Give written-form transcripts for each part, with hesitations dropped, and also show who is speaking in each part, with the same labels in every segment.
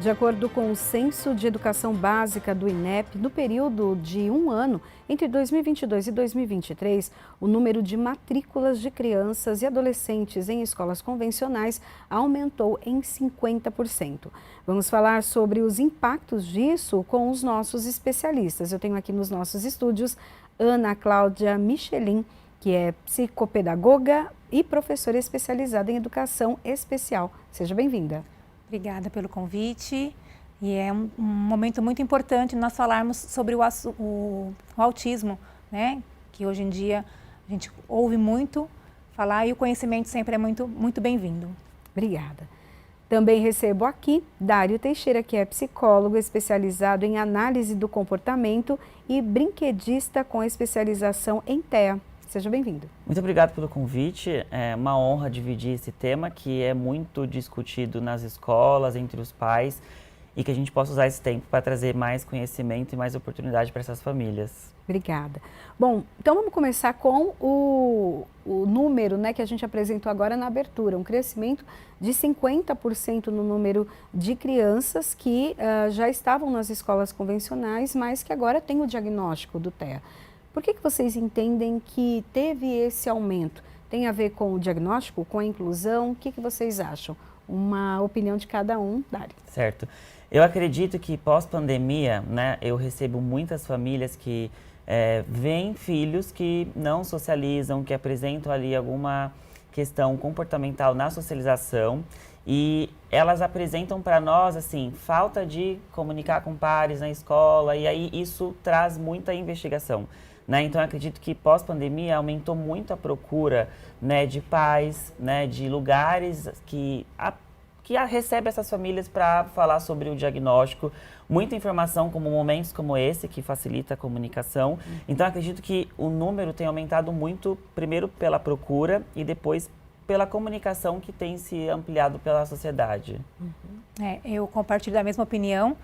Speaker 1: De acordo com o Censo de Educação Básica do INEP, no período de um ano, entre 2022 e 2023, o número de matrículas de crianças e adolescentes em escolas convencionais aumentou em 50%. Vamos falar sobre os impactos disso com os nossos especialistas. Eu tenho aqui nos nossos estúdios Ana Cláudia Michelin, que é psicopedagoga e professora especializada em educação especial. Seja bem-vinda.
Speaker 2: Obrigada pelo convite, e é um momento muito importante nós falarmos sobre o autismo, né? Que hoje em dia a gente ouve muito falar e o conhecimento sempre é muito bem-vindo.
Speaker 1: Obrigada. Também recebo aqui Dário Teixeira, que é psicólogo especializado em análise do comportamento e brinquedista com especialização em TEA. Seja bem-vindo.
Speaker 3: Muito obrigado pelo convite. É uma honra dividir esse tema que é muito discutido nas escolas, entre os pais, e que a gente possa usar esse tempo para trazer mais conhecimento e mais oportunidade para essas famílias.
Speaker 1: Obrigada. Bom, então vamos começar com o número, né, que a gente apresentou agora na abertura, um crescimento de 50% no número de crianças que já estavam nas escolas convencionais, mas que agora têm o diagnóstico do TEA. Por que vocês entendem que teve esse aumento? Tem a ver com o diagnóstico, com a inclusão? O que vocês acham? Uma opinião de cada um, Dário.
Speaker 3: Certo. Eu acredito que pós-pandemia, né, eu recebo muitas famílias que veem filhos que não socializam, que apresentam ali alguma questão comportamental na socialização, e elas apresentam para nós, assim, falta de comunicar com pares na escola, e aí isso traz muita investigação. Né? Então, eu acredito que pós-pandemia aumentou muito a procura, né, de pais, né, de lugares que recebem essas famílias para falar sobre o diagnóstico. Muita informação, como momentos como esse, que facilita a comunicação. Então, eu acredito que o número tem aumentado muito, primeiro pela procura e depois pela comunicação que tem se ampliado pela sociedade.
Speaker 2: Eu compartilho da mesma opinião.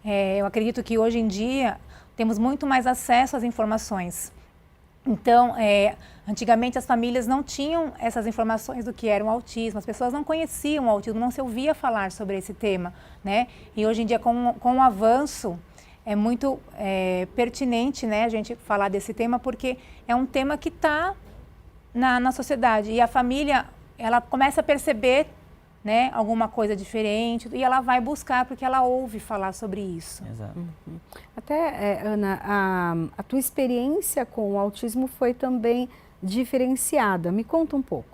Speaker 2: Eu acredito que hoje em dia temos muito mais acesso às informações. Então, antigamente as famílias não tinham essas informações do que era o autismo, as pessoas não conheciam o autismo, não se ouvia falar sobre esse tema, né? E hoje em dia, com o avanço, é muito pertinente, né, a gente falar desse tema, porque é um tema que está na sociedade, e a família, ela começa a perceber, né, alguma coisa diferente, e ela vai buscar porque ela ouve falar sobre isso.
Speaker 3: Exato.
Speaker 1: Até, Ana, a tua experiência com o autismo foi também diferenciada. Me conta um pouco.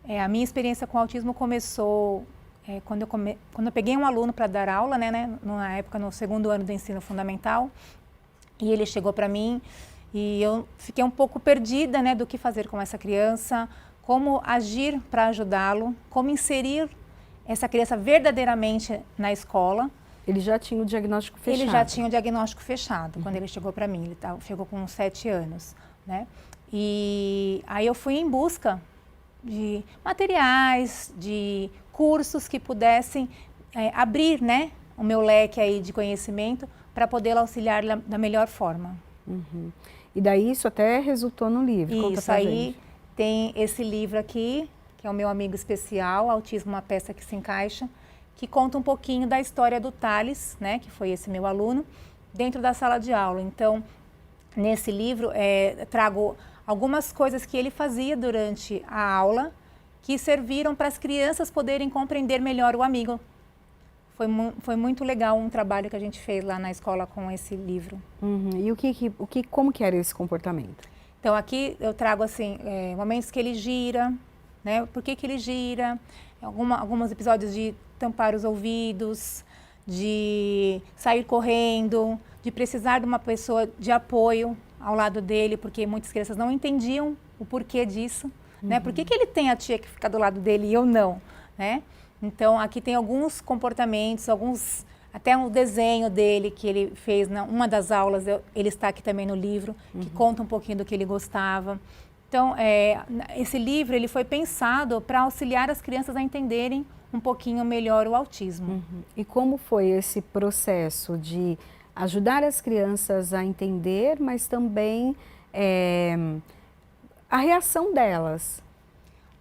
Speaker 2: A minha experiência com o autismo começou quando eu peguei um aluno para dar aula, né, na época, no segundo ano do ensino fundamental, e ele chegou para mim e eu fiquei um pouco perdida, né, do que fazer com essa criança, como agir para ajudá-lo, como inserir essa criança verdadeiramente na escola.
Speaker 1: Ele já tinha o diagnóstico fechado?
Speaker 2: Ele já tinha o diagnóstico fechado, quando ele chegou para mim. Ele chegou com uns 7 anos, né? E aí eu fui em busca de materiais, de cursos que pudessem abrir, né, o meu leque aí de conhecimento para poder auxiliar da melhor forma.
Speaker 1: E daí isso até resultou no livro? Conta
Speaker 2: Isso, aí tem esse livro aqui, que é o meu amigo especial, Autismo, uma peça que se encaixa, que conta um pouquinho da história do Thales, né, que foi esse meu aluno, dentro da sala de aula. Então, nesse livro, trago algumas coisas que ele fazia durante a aula, que serviram para as crianças poderem compreender melhor o amigo. Foi muito legal um trabalho que a gente fez lá na escola com esse livro.
Speaker 1: E como que era esse comportamento?
Speaker 2: Então, aqui eu trago, assim, momentos que ele gira, né? Por que ele gira? Alguns episódios de tampar os ouvidos, de sair correndo, de precisar de uma pessoa de apoio ao lado dele, porque muitas crianças não entendiam o porquê disso, né? Por que ele tem a tia que fica do lado dele e eu não, né? Então, aqui tem alguns comportamentos, até um desenho dele que ele fez numa das aulas, ele está aqui também no livro, que conta um pouquinho do que ele gostava. Então, esse livro ele foi pensado para auxiliar as crianças a entenderem um pouquinho melhor o autismo.
Speaker 1: E como foi esse processo de ajudar as crianças a entender, mas também a reação delas?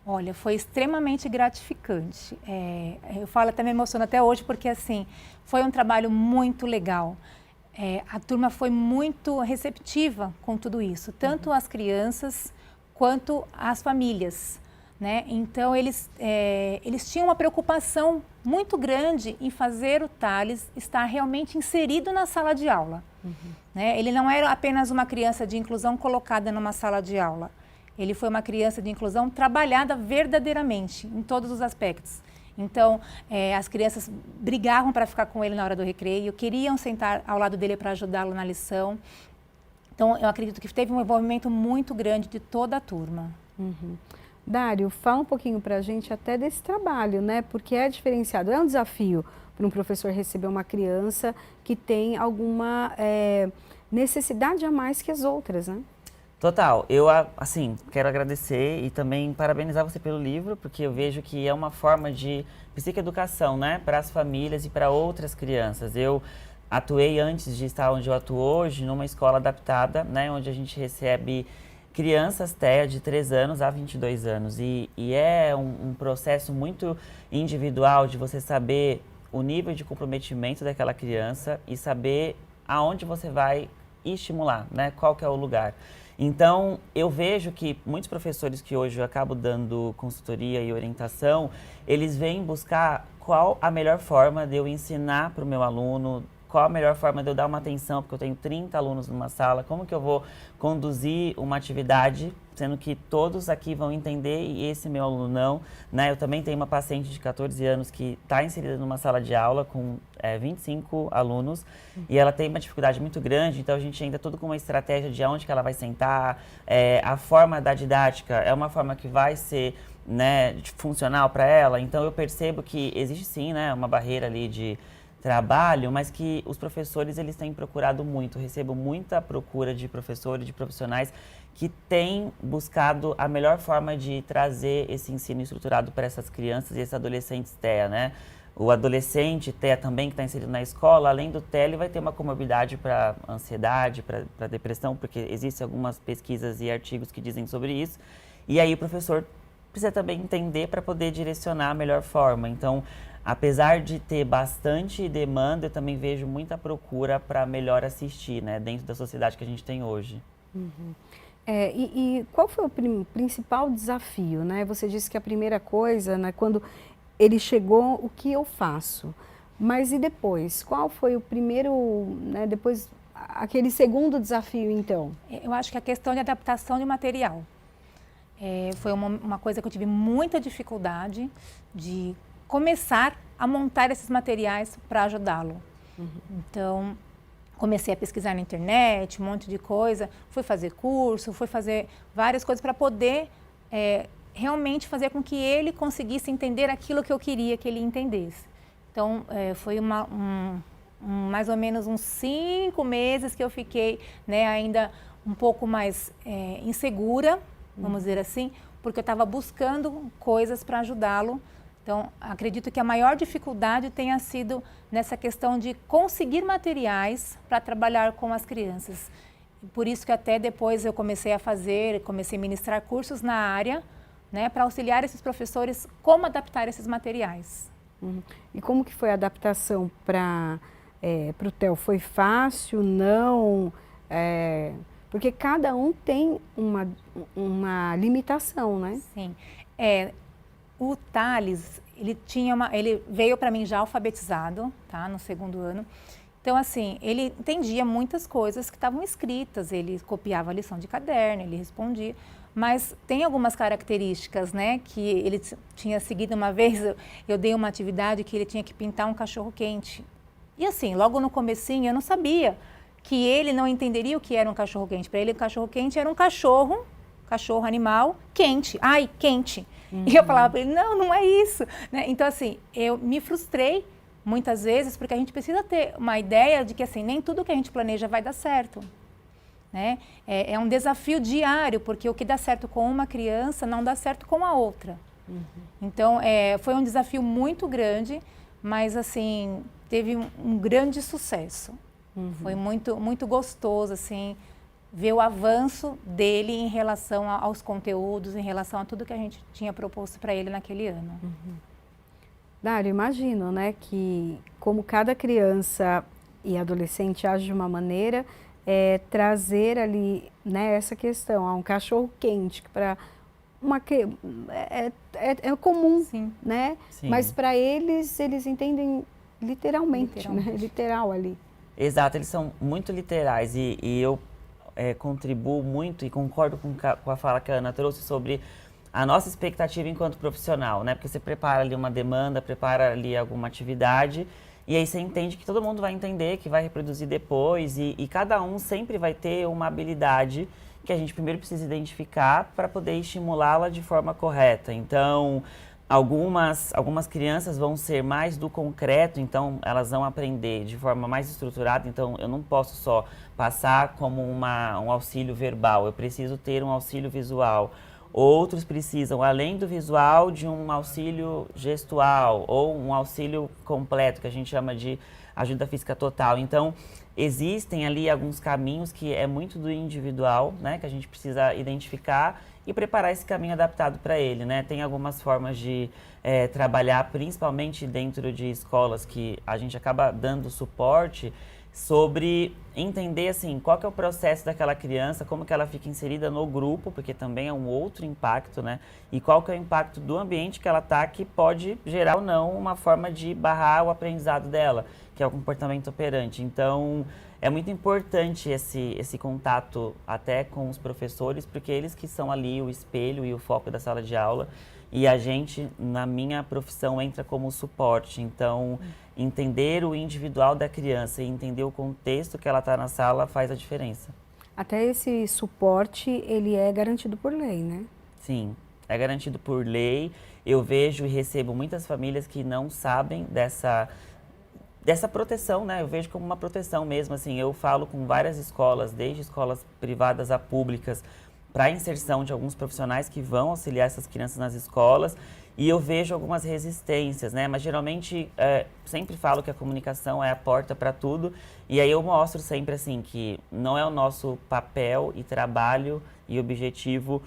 Speaker 2: Olha, foi extremamente gratificante. Eu falo, até me emociono até hoje, porque assim, foi um trabalho muito legal. A turma foi muito receptiva com tudo isso, tanto as crianças quanto as famílias, né? Então, eles tinham uma preocupação muito grande em fazer o Thales estar realmente inserido na sala de aula. Né? Ele não era apenas uma criança de inclusão colocada numa sala de aula. Ele foi uma criança de inclusão trabalhada verdadeiramente, em todos os aspectos. Então, as crianças brigavam para ficar com ele na hora do recreio, queriam sentar ao lado dele para ajudá-lo na lição. Então, eu acredito que teve um envolvimento muito grande de toda a turma.
Speaker 1: Dário, fala um pouquinho para a gente até desse trabalho, né? Porque é diferenciado, é um desafio para um professor receber uma criança que tem alguma necessidade a mais que as outras, né?
Speaker 3: Total, eu assim, quero agradecer e também parabenizar você pelo livro, porque eu vejo que é uma forma de psicoeducação, né, para as famílias e para outras crianças. Eu atuei antes de estar onde eu atuo hoje, numa escola adaptada, né, onde a gente recebe crianças TEA de 3 anos a 22 anos. E é um processo muito individual de você saber o nível de comprometimento daquela criança e saber aonde você vai estimular, né, qual que é o lugar. Então, eu vejo que muitos professores que hoje eu acabo dando consultoria e orientação, eles vêm buscar qual a melhor forma de eu ensinar para o meu aluno, qual a melhor forma de eu dar uma atenção, porque eu tenho 30 alunos numa sala, como que eu vou conduzir uma atividade, sendo que todos aqui vão entender e esse meu aluno não, né? Eu também tenho uma paciente de 14 anos que está inserida numa sala de aula com 25 alunos e ela tem uma dificuldade muito grande, então a gente ainda tudo com uma estratégia de onde que ela vai sentar, a forma da didática é uma forma que vai ser, né, funcional para ela, então eu percebo que existe sim, né, uma barreira ali de trabalho, mas que os professores eles têm procurado muito, recebo muita procura de professores, de profissionais que têm buscado a melhor forma de trazer esse ensino estruturado para essas crianças e esses adolescentes TEA, né? O adolescente TEA também que está inserido na escola, além do TEA, ele vai ter uma comorbidade para ansiedade, para depressão, porque existem algumas pesquisas e artigos que dizem sobre isso, e aí o professor precisa também entender para poder direcionar a melhor forma. Então, apesar de ter bastante demanda, eu também vejo muita procura para melhor assistir, né, dentro da sociedade que a gente tem hoje.
Speaker 1: E qual foi o principal desafio, né? Você disse que a primeira coisa, né, quando ele chegou, o que eu faço? Mas e depois? Qual foi o primeiro, né, depois, aquele segundo desafio, então?
Speaker 2: Eu acho que a questão de adaptação de material. Foi uma coisa que eu tive muita dificuldade de começar a montar esses materiais para ajudá-lo. Então, comecei a pesquisar na internet, um monte de coisa, fui fazer curso, fui fazer várias coisas para poder realmente fazer com que ele conseguisse entender aquilo que eu queria que ele entendesse. Então, foi mais ou menos uns 5 meses que eu fiquei, né, ainda um pouco mais insegura, vamos dizer assim, porque eu estava buscando coisas para ajudá-lo. Então, acredito que a maior dificuldade tenha sido nessa questão de conseguir materiais para trabalhar com as crianças. Por isso que até depois eu comecei a ministrar cursos na área, né, para auxiliar esses professores como adaptar esses materiais.
Speaker 1: E como que foi a adaptação para o TEL? Foi fácil, não? Porque cada um tem uma limitação, né?
Speaker 2: Sim. O Thales, ele veio para mim já alfabetizado, tá, no 2º ano. Então, assim, ele entendia muitas coisas que estavam escritas, ele copiava a lição de caderno, ele respondia, mas tem algumas características, né, que ele tinha seguido uma vez, eu dei uma atividade que ele tinha que pintar um cachorro quente. E assim, logo no comecinho eu não sabia que ele não entenderia o que era um cachorro quente. Para ele, um cachorro quente era um cachorro animal quente, quente. E eu falava para ele, não é isso. Né? Então, assim, eu me frustrei muitas vezes, porque a gente precisa ter uma ideia de que, assim, nem tudo que a gente planeja vai dar certo. Né? É um desafio diário, porque o que dá certo com uma criança não dá certo com a outra. Então, foi um desafio muito grande, mas, assim, teve um grande sucesso. Foi muito, muito gostoso, assim, ver o avanço dele em relação aos conteúdos, em relação a tudo que a gente tinha proposto para ele naquele ano.
Speaker 1: Dário, imagino, né, que como cada criança e adolescente age de uma maneira, trazer ali, né, essa questão, um cachorro quente para é comum,
Speaker 2: Sim.
Speaker 1: né?
Speaker 3: Sim.
Speaker 1: Mas para eles entendem literalmente, né? Literal ali.
Speaker 3: Exato, eles são muito literais e eu contribuo muito e concordo com a fala que a Ana trouxe sobre a nossa expectativa enquanto profissional, né? Porque você prepara ali uma demanda, prepara ali alguma atividade e aí você entende que todo mundo vai entender, que vai reproduzir depois e cada um sempre vai ter uma habilidade que a gente primeiro precisa identificar para poder estimulá-la de forma correta. Então, algumas crianças vão ser mais do concreto, então elas vão aprender de forma mais estruturada, então eu não posso só passar como um auxílio verbal, eu preciso ter um auxílio visual. Outros precisam, além do visual, de um auxílio gestual ou um auxílio completo, que a gente chama de ajuda física total. Então, existem ali alguns caminhos que é muito do individual, né, que a gente precisa identificar e preparar esse caminho adaptado para ele, né? Tem algumas formas de trabalhar, principalmente dentro de escolas que a gente acaba dando suporte sobre entender, assim, qual que é o processo daquela criança, como que ela fica inserida no grupo, porque também é um outro impacto, né? E qual que é o impacto do ambiente que ela tá, que pode gerar ou não uma forma de barrar o aprendizado dela, que é o comportamento operante. Então, é muito importante esse contato até com os professores, porque eles que são ali o espelho e o foco da sala de aula, e a gente, na minha profissão, entra como suporte. Então, entender o individual da criança e entender o contexto que ela está na sala faz a diferença.
Speaker 1: Até esse suporte, ele é garantido por lei, né?
Speaker 3: Sim, é garantido por lei. Eu vejo e recebo muitas famílias que não sabem dessa proteção, né? Eu vejo como uma proteção mesmo, assim. Eu falo com várias escolas, desde escolas privadas a públicas, para a inserção de alguns profissionais que vão auxiliar essas crianças nas escolas e eu vejo algumas resistências, né? Mas geralmente sempre falo que a comunicação é a porta para tudo e aí eu mostro sempre assim que não é o nosso papel e trabalho e objetivo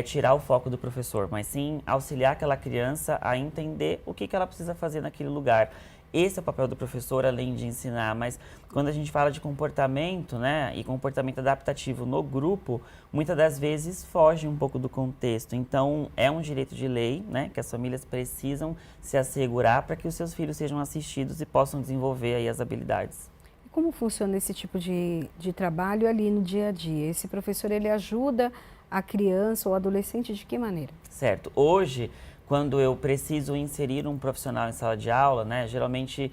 Speaker 3: tirar o foco do professor, mas sim auxiliar aquela criança a entender o que ela precisa fazer naquele lugar. Esse é o papel do professor, além de ensinar, mas quando a gente fala de comportamento, né, e comportamento adaptativo no grupo, muitas das vezes foge um pouco do contexto. Então, é um direito de lei, né, que as famílias precisam se assegurar para que os seus filhos sejam assistidos e possam desenvolver aí as habilidades.
Speaker 1: E como funciona esse tipo de trabalho ali no dia a dia? Esse professor, ele ajuda a criança ou adolescente de que maneira?
Speaker 3: Certo. Hoje, quando eu preciso inserir um profissional em sala de aula, né, geralmente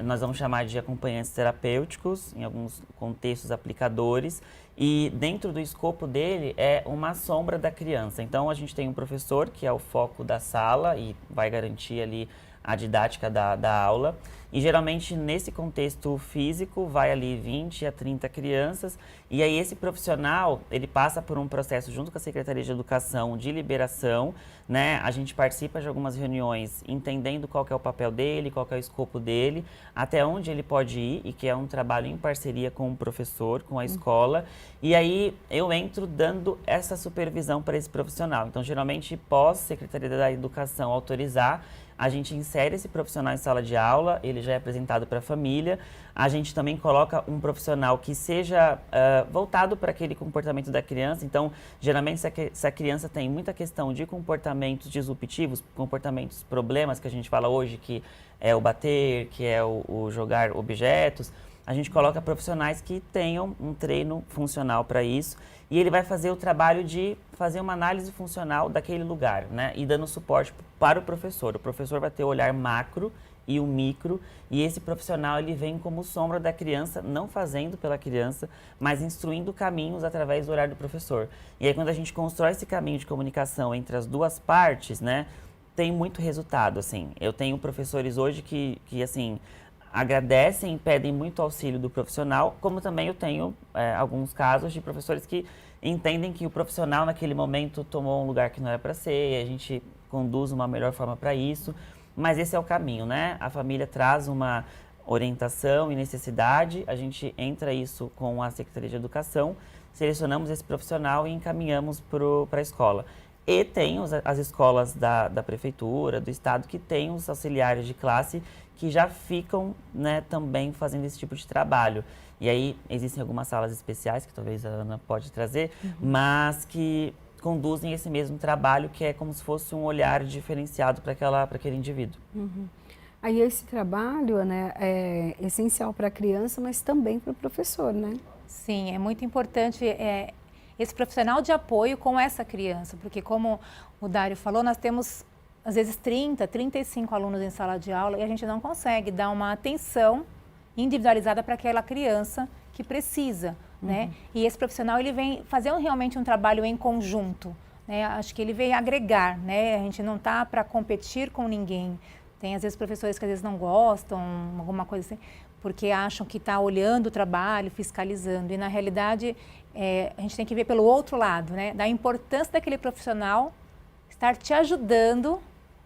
Speaker 3: nós vamos chamar de acompanhantes terapêuticos, em alguns contextos aplicadores, e dentro do escopo dele é uma sombra da criança. Então, a gente tem um professor que é o foco da sala e vai garantir ali a didática da aula. E geralmente nesse contexto físico vai ali 20 a 30 crianças e aí esse profissional, ele passa por um processo junto com a Secretaria de Educação de liberação, né? A gente participa de algumas reuniões entendendo qual que é o papel dele, qual que é o escopo dele, até onde ele pode ir e que é um trabalho em parceria com o professor, com a escola. E aí eu entro dando essa supervisão para esse profissional. Então geralmente pós Secretaria da Educação autorizar, a gente insere esse profissional em sala de aula, ele já é apresentado para a família. A gente também coloca um profissional que seja voltado para aquele comportamento da criança. Então, geralmente, se a criança tem muita questão de comportamentos disruptivos, comportamentos, problemas que a gente fala hoje, que é o bater, que é o jogar objetos, a gente coloca profissionais que tenham um treino funcional para isso e ele vai fazer o trabalho de fazer uma análise funcional daquele lugar, né? E dando suporte para o professor. O professor vai ter o olhar macro e o micro e esse profissional ele vem como sombra da criança, não fazendo pela criança, mas instruindo caminhos através do olhar do professor. E aí quando a gente constrói esse caminho de comunicação entre as duas partes, né? Tem muito resultado, assim. Eu tenho professores hoje que assim, agradecem e pedem muito auxílio do profissional, como também eu tenho alguns casos de professores que entendem que o profissional naquele momento tomou um lugar que não era para ser, e a gente conduz uma melhor forma para isso, mas esse é o caminho, né? A família traz uma orientação e necessidade, a gente entra isso com a Secretaria de Educação, selecionamos esse profissional e encaminhamos para a escola. E tem as escolas da prefeitura, do estado, que tem os auxiliares de classe que já ficam, né, também fazendo esse tipo de trabalho. E aí existem algumas salas especiais, que talvez a Ana pode trazer, mas que conduzem esse mesmo trabalho, que é como se fosse um olhar diferenciado para aquele indivíduo.
Speaker 1: Aí esse trabalho, né, é essencial para a criança, mas também para o professor, né?
Speaker 2: Sim, é muito importante esse profissional de apoio com essa criança, porque como o Dário falou, nós temos às vezes 30, 35 alunos em sala de aula e a gente não consegue dar uma atenção individualizada para aquela criança que precisa, né? E esse profissional, ele vem fazer realmente um trabalho em conjunto, né? Acho que ele vem agregar, né? A gente não está para competir com ninguém. Tem às vezes professores que às vezes não gostam, alguma coisa assim, porque acham que está olhando o trabalho, fiscalizando. E na realidade, a gente tem que ver pelo outro lado, né? Da importância daquele profissional estar te ajudando,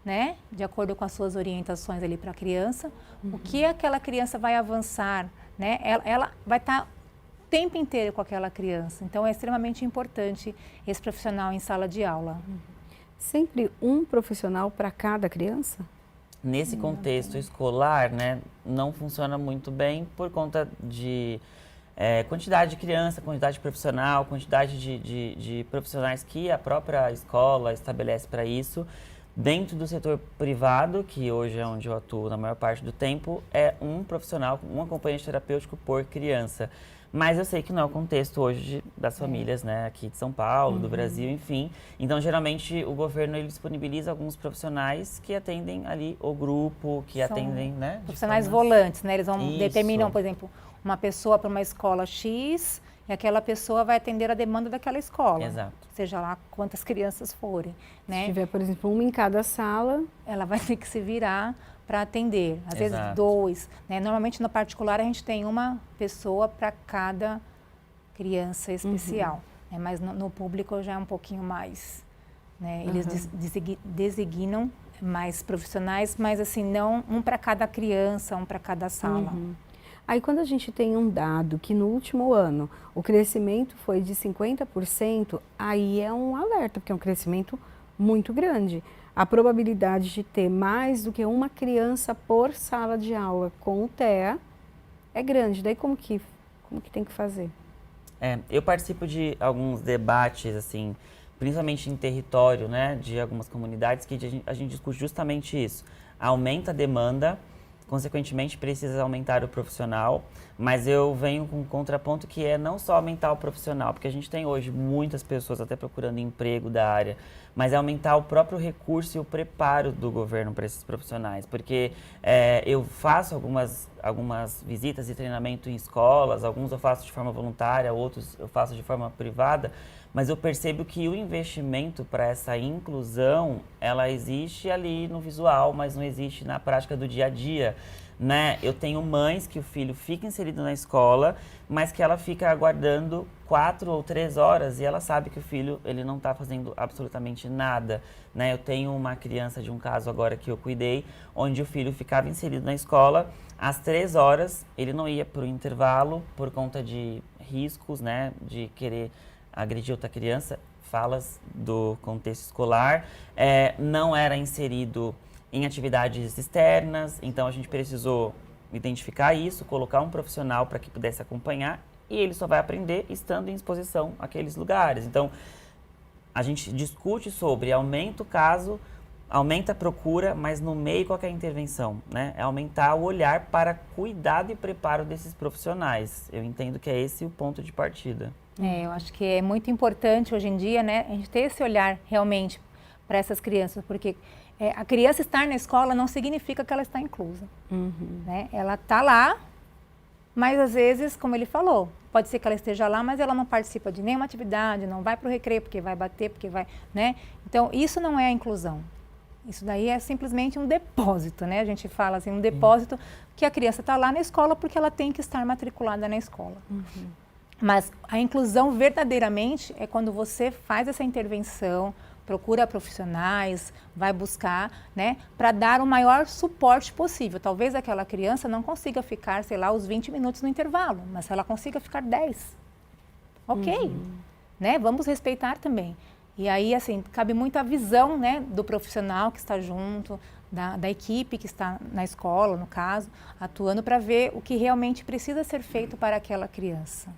Speaker 2: né? De acordo com as suas orientações ali para a criança, o que aquela criança vai avançar, né? Ela vai estar o tempo inteiro com aquela criança. Então, é extremamente importante esse profissional em sala de aula.
Speaker 1: Sempre um profissional para cada criança?
Speaker 3: Nesse contexto escolar, né, não funciona muito bem por conta de quantidade de criança, quantidade de profissional, quantidade de profissionais que a própria escola estabelece para isso. Dentro do setor privado, que hoje é onde eu atuo na maior parte do tempo, é um profissional, um acompanhante terapêutico por criança. Mas eu sei que não é o contexto hoje das famílias, né, aqui de São Paulo, do Brasil, enfim. Então, geralmente, o governo ele disponibiliza alguns profissionais que atendem ali o grupo, que atendem, né?
Speaker 2: Profissionais volantes, né? Eles determinam,
Speaker 3: Isso.
Speaker 2: por exemplo, uma pessoa para uma escola X e aquela pessoa vai atender a demanda daquela escola.
Speaker 3: Exato.
Speaker 2: Seja lá quantas crianças forem, né?
Speaker 1: Se tiver, por exemplo, uma em cada sala,
Speaker 2: Ela vai ter que se virar para atender. Às vezes
Speaker 3: Exato.
Speaker 2: 2, né? Normalmente no particular a gente tem uma pessoa para cada criança especial, né? Mas no público já é um pouquinho mais, né? Eles designam mais profissionais, mas assim, não um para cada criança, um para cada sala.
Speaker 1: aí quando a gente tem um dado que no último ano o crescimento foi de 50%, aí é um alerta, porque é um crescimento muito grande. A probabilidade de ter mais do que uma criança por sala de aula com o TEA é grande. Daí como que tem que fazer?
Speaker 3: Eu participo de alguns debates, assim, principalmente em território, né, de algumas comunidades, que a gente discute justamente isso. Aumenta a demanda, consequentemente precisa aumentar o profissional, mas eu venho com um contraponto que é não só aumentar o profissional, porque a gente tem hoje muitas pessoas até procurando emprego da área, mas é aumentar o próprio recurso e o preparo do governo para esses profissionais, porque eu faço algumas visitas e treinamento em escolas, alguns eu faço de forma voluntária, outros eu faço de forma privada, mas eu percebo que o investimento para essa inclusão, ela existe ali no visual, mas não existe na prática do dia a dia, né? Eu tenho mães que o filho fica inserido na escola, mas que ela fica aguardando 4 ou 3 horas e ela sabe que o filho ele não está fazendo absolutamente nada, né? Eu tenho uma criança de um caso agora que eu cuidei, onde o filho ficava inserido na escola, às 3 horas ele não ia para o intervalo por conta de riscos, né? De querer agredir outra criança, falas do contexto escolar, não era inserido em atividades externas, então a gente precisou identificar isso, colocar um profissional para que pudesse acompanhar e ele só vai aprender estando em exposição àqueles lugares. Então, a gente discute sobre aumenta o caso, aumenta a procura, mas no meio qual que é a intervenção, né? É aumentar o olhar para cuidado e preparo desses profissionais. Eu entendo que é esse o ponto de partida.
Speaker 2: Eu acho que é muito importante hoje em dia, né, a gente ter esse olhar realmente para essas crianças, porque a criança estar na escola não significa que ela está inclusa, né? Ela está lá, mas às vezes, como ele falou, pode ser que ela esteja lá, mas ela não participa de nenhuma atividade, não vai para o recreio porque vai bater, porque vai, né? Então, isso não é a inclusão. Isso daí é simplesmente um depósito, né? A gente fala assim, um depósito que a criança está lá na escola porque ela tem que estar matriculada na escola. Mas a inclusão verdadeiramente é quando você faz essa intervenção, procura profissionais, vai buscar, né, para dar o maior suporte possível. Talvez aquela criança não consiga ficar, sei lá, os 20 minutos no intervalo, mas ela consiga ficar 10. Ok, né? Vamos respeitar também. E aí, assim, cabe muito a visão, né, do profissional que está junto, da equipe que está na escola, no caso, atuando para ver o que realmente precisa ser feito para aquela criança.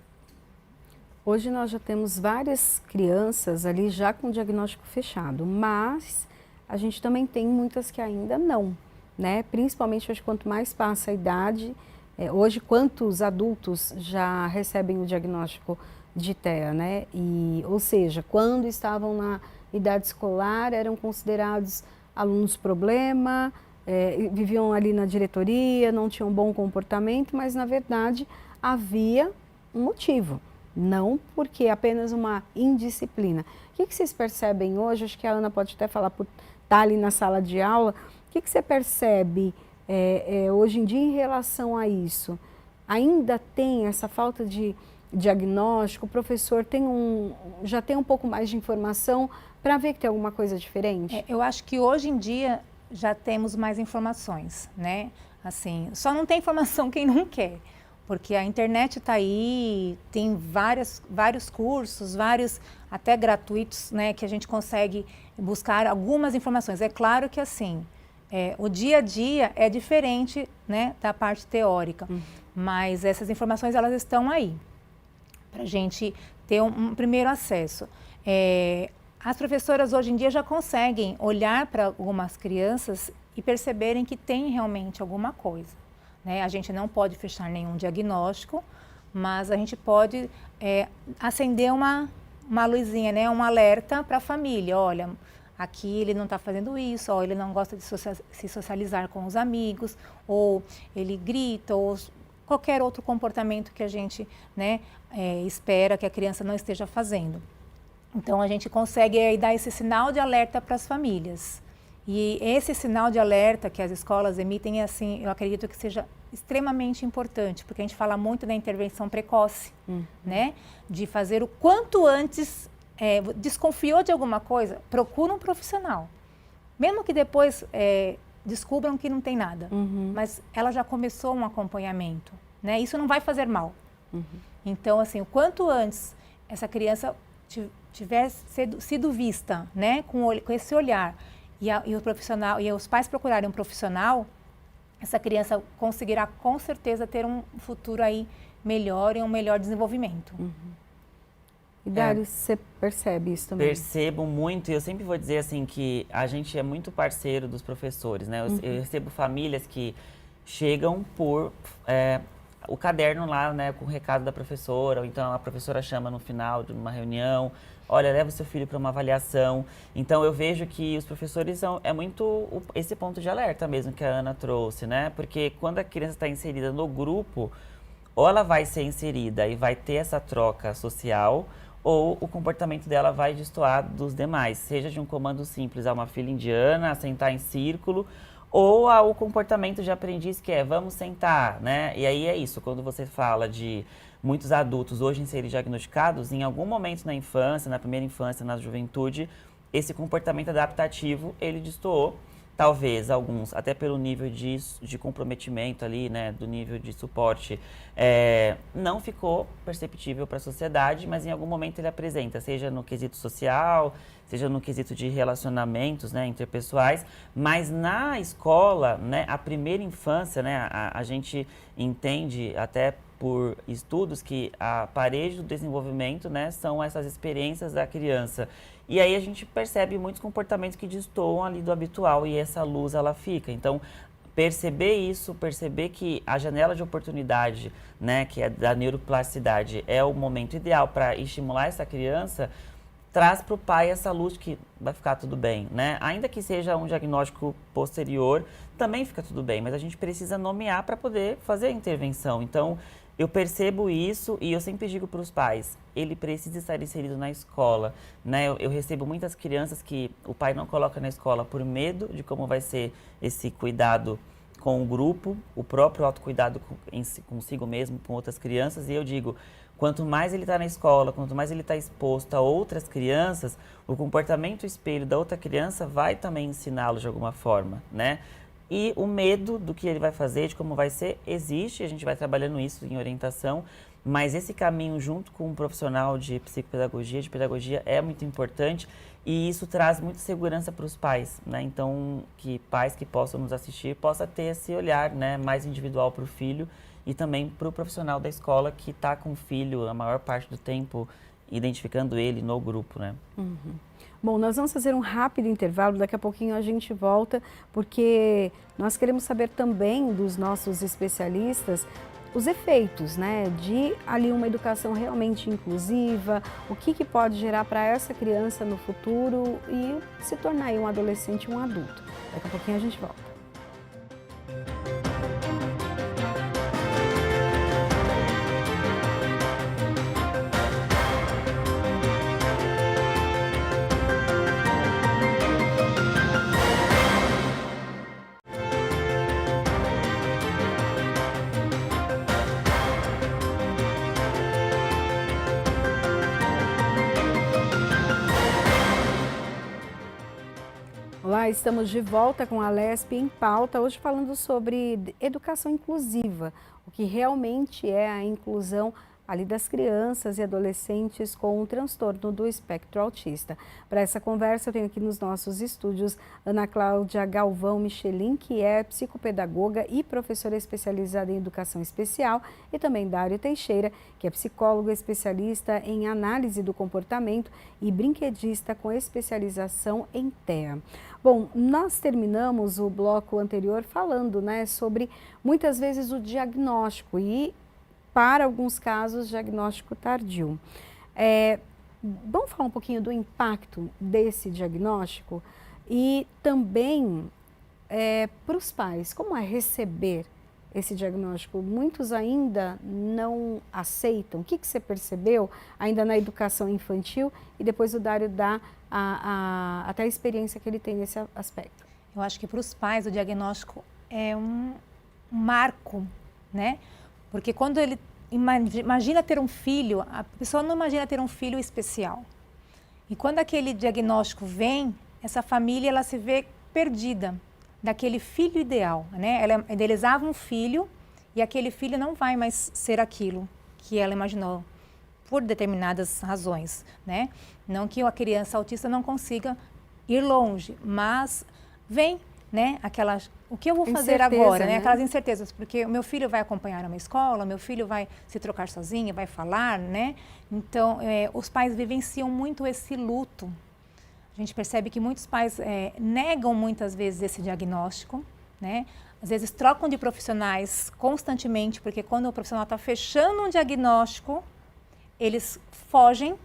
Speaker 1: Hoje nós já temos várias crianças ali já com diagnóstico fechado, mas a gente também tem muitas que ainda não, né? Principalmente hoje, quanto mais passa a idade, hoje quantos adultos já recebem o diagnóstico de TEA, né? Ou seja, quando estavam na idade escolar eram considerados alunos problema, viviam ali na diretoria, não tinham bom comportamento, mas na verdade havia um motivo. Não porque é apenas uma indisciplina. O que vocês percebem hoje? Acho que a Ana pode até falar por estar ali na sala de aula. O que você percebe hoje em dia em relação a isso? Ainda tem essa falta de diagnóstico? O professor já tem um pouco mais de informação para ver que tem alguma coisa diferente?
Speaker 2: Eu acho que hoje em dia já temos mais informações, né? Assim, só não tem informação quem não quer. Porque a internet está aí, tem vários cursos, vários até gratuitos, né, que a gente consegue buscar algumas informações. É claro que assim, o dia a dia é diferente, né, da parte teórica, mas essas informações elas estão aí para a gente ter um primeiro acesso. As professoras hoje em dia já conseguem olhar para algumas crianças e perceberem que tem realmente alguma coisa. Né? A gente não pode fechar nenhum diagnóstico, mas a gente pode acender uma luzinha, né? Um alerta para a família. Olha, aqui ele não está fazendo isso, ó, ele não gosta de se socializar com os amigos, ou ele grita, ou qualquer outro comportamento que a gente, né, espera que a criança não esteja fazendo. Então, a gente consegue dar esse sinal de alerta para as famílias. E esse sinal de alerta que as escolas emitem, assim, eu acredito que seja extremamente importante, porque a gente fala muito da intervenção precoce, né? De fazer o quanto antes, desconfiou de alguma coisa, procura um profissional. Mesmo que depois descubram que não tem nada, mas ela já começou um acompanhamento, né? Isso não vai fazer mal. Então, assim, o quanto antes essa tiver sido vista, né? Com esse olhar, e o profissional, e os pais procurarem um profissional, essa criança conseguirá com certeza ter um futuro aí melhor e um melhor desenvolvimento.
Speaker 1: E Dário, você percebe isso também?
Speaker 3: Percebo muito, e eu sempre vou dizer assim que a gente é muito parceiro dos professores, né? Eu recebo famílias que chegam por o caderno lá, né, com o recado da professora, ou então a professora chama no final de uma reunião, olha, leva o seu filho para uma avaliação. Então eu vejo que os professores é muito esse ponto de alerta mesmo que a Ana trouxe, né? Porque quando a criança está inserida no grupo, ou ela vai ser inserida e vai ter essa troca social, ou o comportamento dela vai destoar dos demais, seja de um comando simples a uma fila indiana, a sentar em círculo, ou ao comportamento de aprendiz que vamos sentar, né? E aí é isso, quando você fala de muitos adultos hoje em serem diagnosticados, em algum momento na infância, na primeira infância, na juventude, esse comportamento adaptativo, ele destoou. Talvez alguns, até pelo nível de comprometimento ali, né, do nível de suporte, não ficou perceptível para a sociedade, mas em algum momento ele apresenta, seja no quesito social, seja no quesito de relacionamentos, né, interpessoais, mas na escola, né, a primeira infância, né, a gente entende até por estudos que a parede do desenvolvimento, né, são essas experiências da criança. E aí a gente percebe muitos comportamentos que destoam ali do habitual e essa luz ela fica. Então, perceber isso, perceber que a janela de oportunidade, né, que é da neuroplasticidade, é o momento ideal para estimular essa criança, traz para o pai essa luz de que vai ficar tudo bem, né? Ainda que seja um diagnóstico posterior, também fica tudo bem, mas a gente precisa nomear para poder fazer a intervenção. Então, eu percebo isso e eu sempre digo para os pais, ele precisa estar inserido na escola, né? Eu recebo muitas crianças que o pai não coloca na escola por medo de como vai ser esse cuidado com o grupo, o próprio autocuidado consigo mesmo, com outras crianças, e eu digo, quanto mais ele está na escola, quanto mais ele está exposto a outras crianças, o comportamento espelho da outra criança vai também ensiná-lo de alguma forma, né? E o medo do que ele vai fazer, de como vai ser, existe, a gente vai trabalhando isso em orientação, mas esse caminho junto com um profissional de psicopedagogia, de pedagogia, é muito importante e isso traz muita segurança para os pais, né? Então, que pais que possam nos assistir possam ter esse olhar, né, mais individual para o filho e também para o profissional da escola que está com o filho a maior parte do tempo, identificando ele no grupo, né?
Speaker 1: Bom, nós vamos fazer um rápido intervalo, daqui a pouquinho a gente volta, porque nós queremos saber também dos nossos especialistas os efeitos, né, de ali uma educação realmente inclusiva, o que pode gerar para essa criança no futuro e se tornar aí um adolescente, um adulto. Daqui a pouquinho a gente volta. Olá, estamos de volta com a LESP em pauta, hoje falando sobre educação inclusiva, o que realmente é a inclusão ali das crianças e adolescentes com um transtorno do espectro autista. Para essa conversa eu tenho aqui nos nossos estúdios Ana Cláudia Galvão Michelin, que é psicopedagoga e professora especializada em educação especial, e também Dário Teixeira, que é psicólogo especialista em análise do comportamento e brinquedista com especialização em TEA. Bom, nós terminamos o bloco anterior falando, né, sobre muitas vezes o diagnóstico e, para alguns casos, diagnóstico tardio. Vamos falar um pouquinho do impacto desse diagnóstico e também para os pais, como é receber esse diagnóstico? Muitos ainda não aceitam. O que você percebeu ainda na educação infantil? E depois o Dário dá até a experiência que ele tem nesse aspecto.
Speaker 2: Eu acho que para os pais o diagnóstico é um marco, né? Porque quando ele imagina ter um filho, a pessoa não imagina ter um filho especial. E quando aquele diagnóstico vem, essa família ela se vê perdida daquele filho ideal, né? Ela idealizava um filho e aquele filho não vai mais ser aquilo que ela imaginou por determinadas razões, né? Não que a criança autista não consiga ir longe, mas vem, né, o que eu vou fazer agora, né? Aquelas incertezas, porque o meu filho vai acompanhar uma escola, meu filho vai se trocar sozinho, vai falar, né? Então, os pais vivenciam muito esse luto. A gente percebe que muitos pais negam muitas vezes esse diagnóstico, né? Às vezes trocam de profissionais constantemente, porque quando o profissional está fechando um diagnóstico, eles fogem,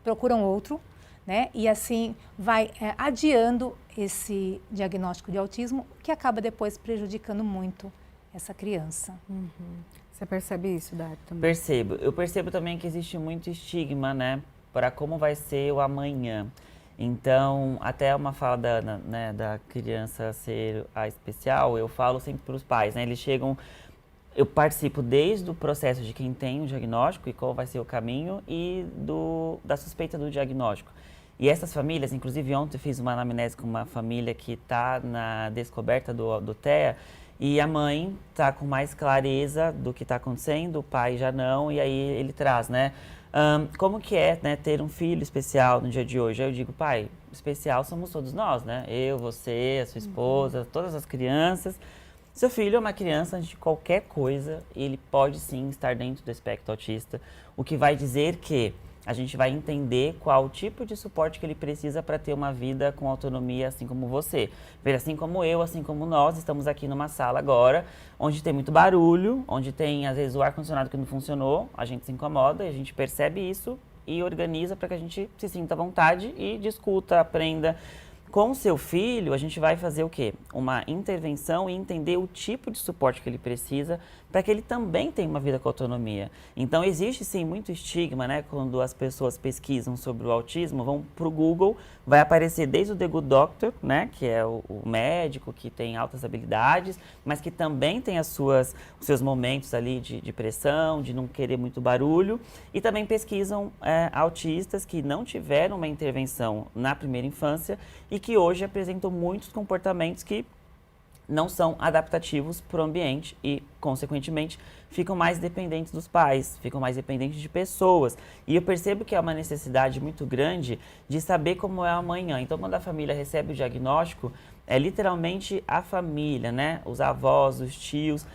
Speaker 2: procuram outro, né? E assim vai adiando esse diagnóstico de autismo, que acaba depois prejudicando muito essa criança.
Speaker 1: Você percebe isso, Dário, também?
Speaker 3: Percebo. Eu percebo também que existe muito estigma, né, para como vai ser o amanhã. Então, até uma fala da criança ser a especial, eu falo sempre para os pais, né? Eles chegam, eu participo desde o processo de quem tem o diagnóstico e qual vai ser o caminho e da suspeita do diagnóstico. E essas famílias, inclusive ontem eu fiz uma anamnese com uma família que está na descoberta do TEA e a mãe está com mais clareza do que está acontecendo, o pai já não, e aí ele traz, né? Como que é, né, ter um filho especial no dia de hoje? Aí eu digo, pai, especial somos todos nós, né? Eu, você, a sua esposa, todas as crianças. Seu filho é uma criança antes de qualquer coisa, ele pode sim estar dentro do espectro autista, o que vai dizer que a gente vai entender qual o tipo de suporte que ele precisa para ter uma vida com autonomia, assim como você. Veja, assim como eu, assim como nós, estamos aqui numa sala agora, onde tem muito barulho, onde tem, às vezes, o ar-condicionado que não funcionou, a gente se incomoda e a gente percebe isso e organiza para que a gente se sinta à vontade e discuta, aprenda. Com o seu filho, a gente vai fazer o quê? Uma intervenção e entender o tipo de suporte que ele precisa para que ele também tenha uma vida com autonomia. Então, existe sim muito estigma, né? Quando as pessoas pesquisam sobre o autismo, vão para o Google, vai aparecer desde o The Good Doctor, né? Que é o médico que tem altas habilidades, mas que também tem os seus momentos ali de pressão, de não querer muito barulho. E também pesquisam autistas que não tiveram uma intervenção na primeira infância e que hoje apresentam muitos comportamentos que não são adaptativos para o ambiente e, consequentemente, ficam mais dependentes dos pais, ficam mais dependentes de pessoas. E eu percebo que é uma necessidade muito grande de saber como é amanhã. Então, quando a família recebe o diagnóstico, é literalmente a família, né? Os avós, os tios.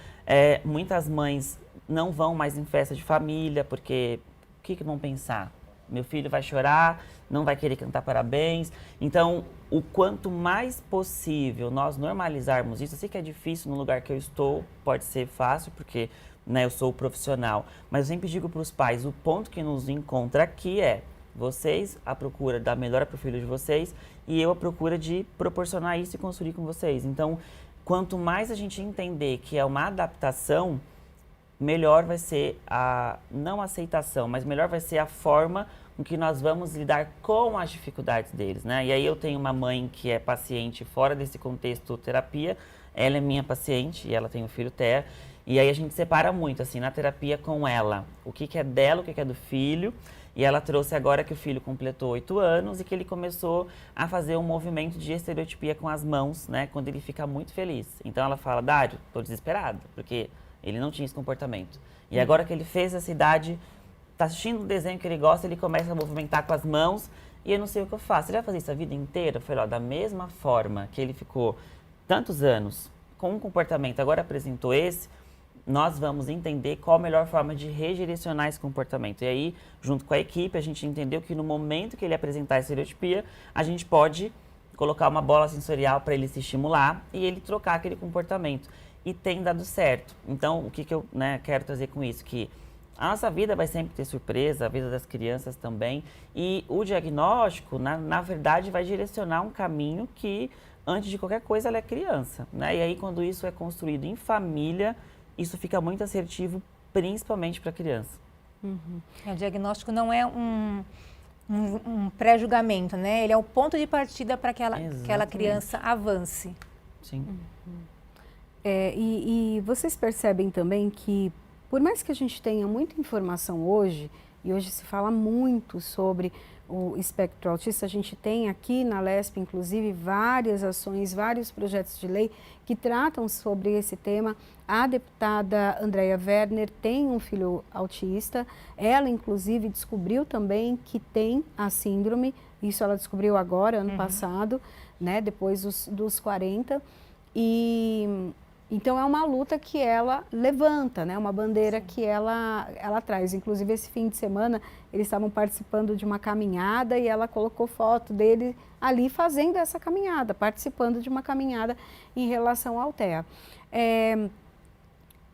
Speaker 3: Muitas mães não vão mais em festa de família, porque o que vão pensar? Meu filho vai chorar, não vai querer cantar parabéns. Então, o quanto mais possível nós normalizarmos isso, eu sei que é difícil no lugar que eu estou, pode ser fácil, porque eu sou o profissional, mas eu sempre digo para os pais, o ponto que nos encontra aqui é vocês à procura da melhora para o filho de vocês e eu à procura de proporcionar isso e construir com vocês. Então, quanto mais a gente entender que é uma adaptação, melhor vai ser não a aceitação, mas melhor vai ser a forma com que nós vamos lidar com as dificuldades deles, né? E aí eu tenho uma mãe que é paciente fora desse contexto terapia, ela é minha paciente e ela tem um filho Thea, e aí a gente separa muito, assim, na terapia com ela, o que é dela, o que é do filho, e ela trouxe agora que o filho completou 8 anos e que ele começou a fazer um movimento de estereotipia com as mãos, né? Quando ele fica muito feliz. Então ela fala, Dário, tô desesperada, porque ele não tinha esse comportamento. E agora que ele fez essa idade, tá assistindo um desenho que ele gosta, ele começa a movimentar com as mãos e eu não sei o que eu faço. Ele vai fazer isso a vida inteira? Eu falei, ó, da mesma forma que ele ficou tantos anos com um comportamento, agora apresentou esse, nós vamos entender qual a melhor forma de redirecionar esse comportamento. E aí, junto com a equipe, a gente entendeu que no momento que ele apresentar a estereotipia, a gente pode colocar uma bola sensorial para ele se estimular e ele trocar aquele comportamento. E tem dado certo. Então, o que eu quero trazer com isso? Que a nossa vida vai sempre ter surpresa, a vida das crianças também. E o diagnóstico, na verdade, vai direcionar um caminho que, antes de qualquer coisa, ela é criança, né? E aí, quando isso é construído em família, isso fica muito assertivo, principalmente para a criança.
Speaker 2: Uhum. O diagnóstico não é um pré-julgamento, né? Ele é o ponto de partida para que aquela criança avance.
Speaker 3: Sim.
Speaker 1: E vocês percebem também que, por mais que a gente tenha muita informação hoje, e hoje se fala muito sobre o espectro autista, a gente tem aqui na LESP, inclusive, várias ações, vários projetos de lei que tratam sobre esse tema. A deputada Andréia Werner tem um filho autista, ela, inclusive, descobriu também que tem a síndrome, isso ela descobriu agora, ano passado, né, depois dos 40, então, é uma luta que ela levanta, né? Uma bandeira que ela traz. Inclusive, esse fim de semana, eles estavam participando de uma caminhada e ela colocou foto dele ali fazendo essa caminhada, participando de uma caminhada em relação ao TEA.